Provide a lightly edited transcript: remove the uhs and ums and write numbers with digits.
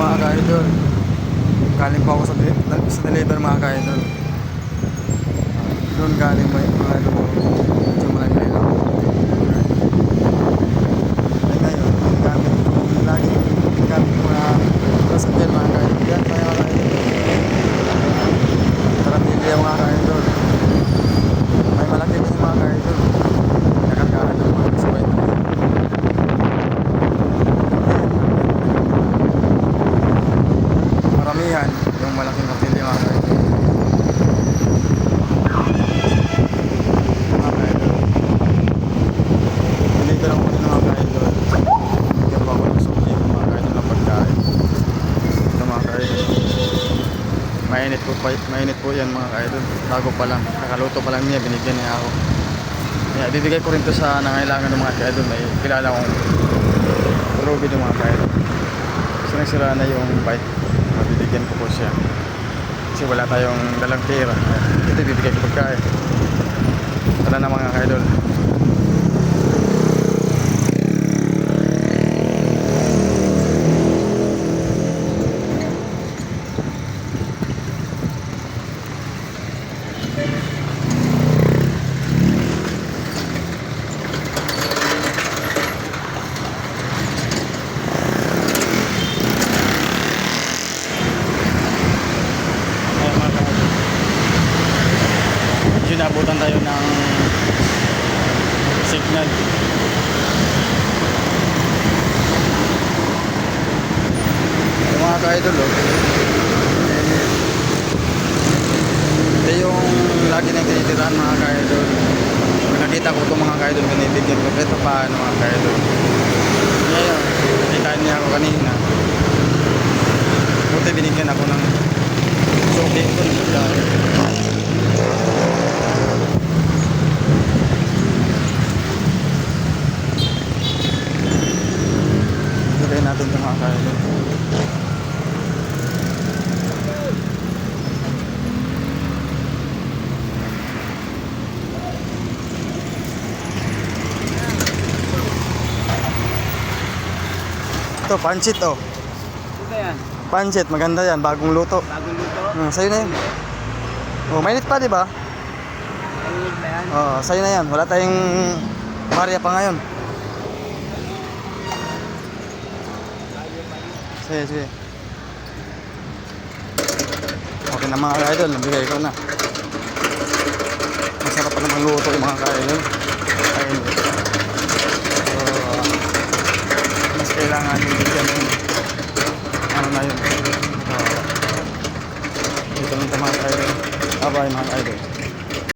mga ka-idol. Galing pa ako sa deliver mga ka-idol. Doon galing mo mga idol. Medyo malay lang. Ay ngayon, gamit ko lagi. Gamit ko na sasakyan mga ka-idol. Yan mga ka-idol. Tarantilya mga ka-idol. May malaki din mga ka-idol. Nakakaano ng mga kasabay na. Maramihan yung malaking kapilya mga ka-idol. Mga ka-idol. Hindi ka lang muna mga ka-idol. Bigyan pa ako ng suki mga ka-idol ng pagkain. Ito mga ka-idol. Mainit po yan mga ka-idol. Bago pa lang. Nakaluto pa lang niya. Binigyan niya ako. Kaya bibigay ko rin to sa nangailangan ng mga ka-idol. May kilala kong ruby ng mga ka-idol. Sinasira na yung bike. Mabibigyan ko po siya. Kasi wala tayong dalang pera. Ito bibigay ko pagkain. Tara na mga ka-idol. Nabutan tayo ng signal. Yung mga ka-idol ito yung lagi nang tinitirahan mga ka-idol. Nakita ko itong mga ka-idol binibigyan ko. Ito paano mga ka-idol. Ngayon, nakitaan niya ako kanina. Buti binigyan ako ng suki ko na natin ito mga ka-idol. Ito, pancit oh. Ito yan. Pancit, maganda yan, bagong luto. Bagong luto? Sa'yo na yan. Oh, mainit pa diba? Mainit ba yan? Oh, sa'yo na yan. Wala tayong barya pa ngayon. Sige, sige. Okay na mga ka-idol, nabigay ko na. Masarap pa naman luto yung mga ka-idol. Ayun. So, mas kailangan yung bigyan ng ano na yun. Dito lang ito mga ka-idol. Abay mga ka-idol.